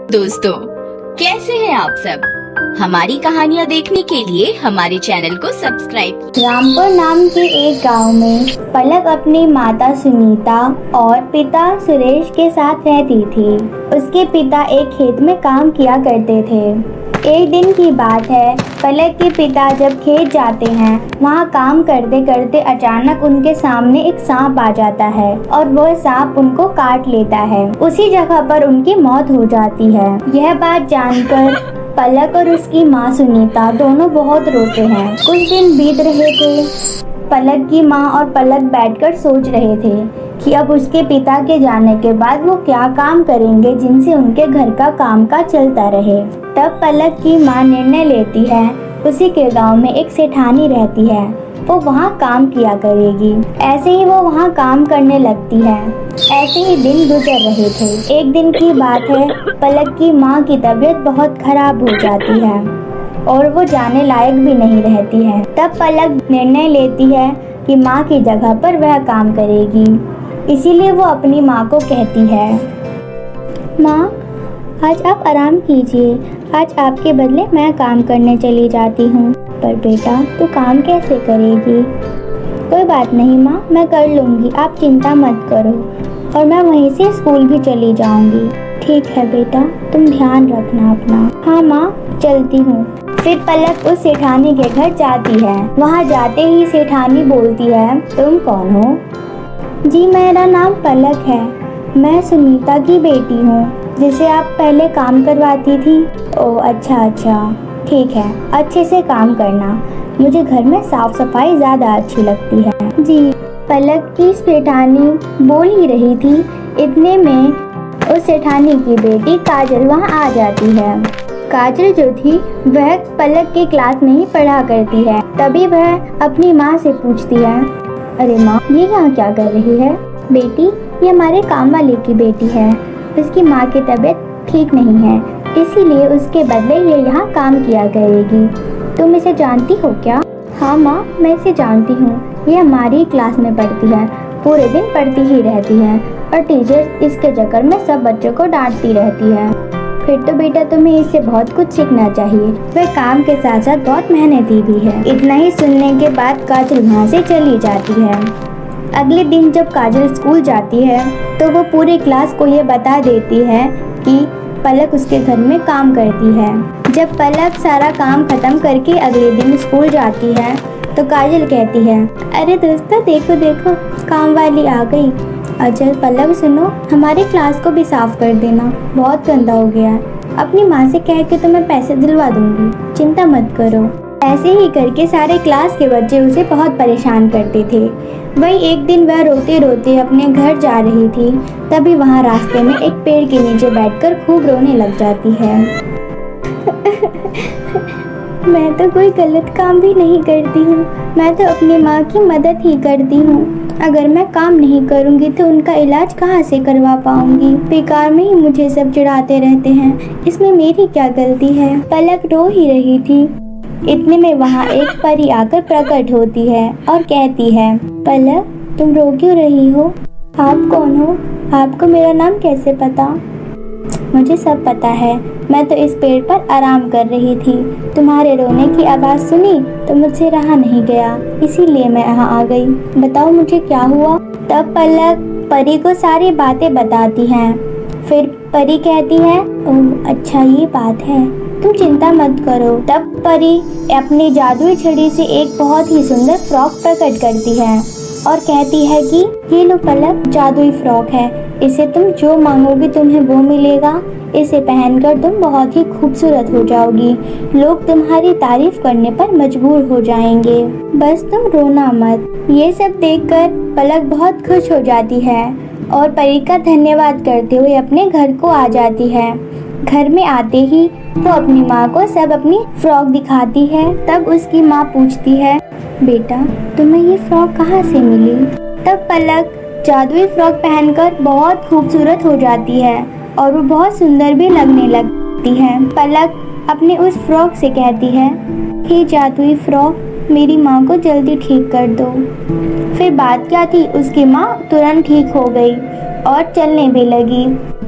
दोस्तों, कैसे हैं आप सब? हमारी कहानियाँ देखने के लिए हमारे चैनल को सब्सक्राइब। रामपुर नाम के एक गांव में पलक अपनी माता सुनीता और पिता सुरेश के साथ रहती थी। उसके पिता एक खेत में काम किया करते थे। एक दिन की बात है, पलक के पिता जब खेत जाते हैं, वहाँ काम करते करते अचानक उनके सामने एक सांप आ जाता है और वह सांप उनको काट लेता है। उसी जगह पर उनकी मौत हो जाती है। यह बात जानकर पलक और उसकी माँ सुनीता दोनों बहुत रोते हैं। कुछ दिन बीत रहे थे। पलक की माँ और पलक बैठकर सोच रहे थे कि अब उसके पिता के जाने के बाद वो क्या काम करेंगे जिनसे उनके घर का कामकाज चलता रहे। तब पलक की माँ निर्णय लेती है, उसी के गांव में एक सेठानी रहती है, वो वहाँ काम किया करेगी। ऐसे ही वो वहाँ काम करने लगती है। ऐसे ही दिन गुजर रहे थे। एक दिन की बात है, पलक की माँ की तबीयत बहुत खराब हो जाती है और वो जाने लायक भी नहीं रहती है। तब पलक निर्णय लेती है कि माँ की जगह पर वह काम करेगी। इसीलिए वो अपनी माँ को कहती है, माँ आज आप आराम कीजिए, आज आपके बदले मैं काम करने चली जाती हूँ। पर बेटा तू काम कैसे करेगी? कोई बात नहीं माँ, मैं कर लूँगी, आप चिंता मत करो, और मैं वहीं से स्कूल भी चली जाऊँगी। ठीक है बेटा, तुम ध्यान रखना अपना। हाँ माँ, चलती हूँ। फिर पलक उस सेठानी के घर जाती है। वहाँ जाते ही सेठानी बोलती है, तुम कौन हो? जी मेरा नाम पलक है, मैं सुनीता की बेटी हूँ जिसे आप पहले काम करवाती थी। ओह अच्छा, ठीक है, अच्छे से काम करना, मुझे घर में साफ सफाई ज़्यादा अच्छी लगती है। जी। पलक की सेठानी बोल ही रही थी, इतने में उस सेठानी की बेटी काजल वहाँ आ जाती है। काजल जो थी वह पलक के क्लास में ही पढ़ा करती है। तभी वह अपनी माँ से पूछती है, अरे माँ, ये यहाँ क्या कर रही है? बेटी, ये हमारे काम वाले की बेटी है, उसकी माँ की तबीयत ठीक नहीं है, इसीलिए उसके बदले ये यहाँ काम किया करेगी। तुम इसे जानती हो क्या? हाँ माँ, मैं इसे जानती हूँ, ये हमारी क्लास में पढ़ती है, पूरे दिन पढ़ती ही रहती है और टीचर इसके चक्कर में सब बच्चों को डांटती रहती है। फिर तो बेटा तुम्हें इससे बहुत कुछ सीखना चाहिए, वह काम के साथ साथ बहुत मेहनती भी है। इतना ही सुनने के बाद काजल वहाँ से चली जाती है। अगले दिन जब काजल स्कूल जाती है तो वो पूरी क्लास को ये बता देती है कि पलक उसके घर में काम करती है। जब पलक सारा काम खत्म करके अगले दिन स्कूल जाती है तो काजल कहती है, अरे दोस्तों देखो देखो, काम वाली आ गई। अजल पलक सुनो, हमारी क्लास को भी साफ कर देना, बहुत गंदा हो गया है। अपनी माँ से कह के तुम्हें पैसे दिलवा दूंगी, चिंता मत करो। ऐसे ही करके सारे क्लास के बच्चे उसे बहुत परेशान करते थे। वही एक दिन वह रोते रोते अपने घर जा रही थी, तभी वहाँ रास्ते में एक पेड़ के नीचे बैठकर खूब रोने लग जाती है। मैं तो कोई गलत काम भी नहीं करती हूँ, मैं तो अपनी माँ की मदद ही करती हूँ। अगर मैं काम नहीं करूँगी तो उनका इलाज कहाँ से करवा पाऊँगी? बेकार में ही मुझे सब चिढ़ाते रहते हैं, इसमें मेरी क्या गलती है? पलक रो ही रही थी। इतने में वहाँ एक परी आकर प्रकट होती है और कहती है, पलक तुम रो क्यों रही हो? आप कौन हो? आपको मेरा नाम कैसे पता? मुझे सब पता है, मैं तो इस पेड़ पर आराम कर रही थी, तुम्हारे रोने की आवाज़ सुनी तो मुझसे रहा नहीं गया, इसीलिए मैं यहाँ आ गई। बताओ मुझे क्या हुआ? तब पलक परी को सारी बातें बताती हैं। फिर परी कहती है, ओह अच्छा ये बात है, तुम चिंता मत करो। तब परी अपनी जादुई छड़ी से एक बहुत ही सुंदर फ्रॉक प्रकट करती है और कहती है कि ये लो पलक, जादुई फ्रॉक है, इसे तुम जो मांगोगी तुम्हें वो मिलेगा, इसे पहनकर तुम बहुत ही खूबसूरत हो जाओगी, लोग तुम्हारी तारीफ करने पर मजबूर हो जाएंगे, बस तुम रोना मत। ये सब देखकर पलक बहुत खुश हो जाती है और परी का धन्यवाद करते हुए अपने घर को आ जाती है। घर में आते ही वो अपनी माँ को सब अपनी फ्रॉक दिखाती है। तब उसकी माँ पूछती है, बेटा तुम्हें ये फ्रॉक कहाँ से मिली? तब पलक जादुई फ्रॉक पहनकर बहुत खूबसूरत हो जाती है और वो बहुत सुंदर भी लगने लगती है। पलक अपने उस फ्रॉक से कहती है, हे जादुई फ्रॉक, मेरी माँ को जल्दी ठीक कर दो। फिर बात क्या थी, उसकी माँ तुरंत ठीक हो गई। और चलने भी लगी।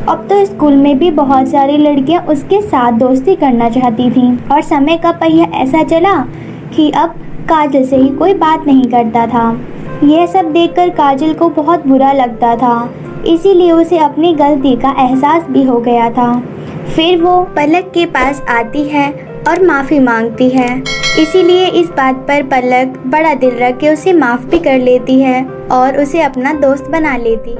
अब तो स्कूल में भी बहुत सारी लड़कियां उसके साथ दोस्ती करना चाहती थीं और समय का पहिया ऐसा चला कि अब काजल से ही कोई बात नहीं करता था। यह सब देखकर काजल को बहुत बुरा लगता था, इसीलिए उसे अपनी गलती का एहसास भी हो गया था। फिर वो पलक के पास आती है और माफ़ी मांगती है। इसीलिए इस बात पर पलक बड़ा दिल रख के उसे माफ़ भी कर लेती है और उसे अपना दोस्त बना लेती है।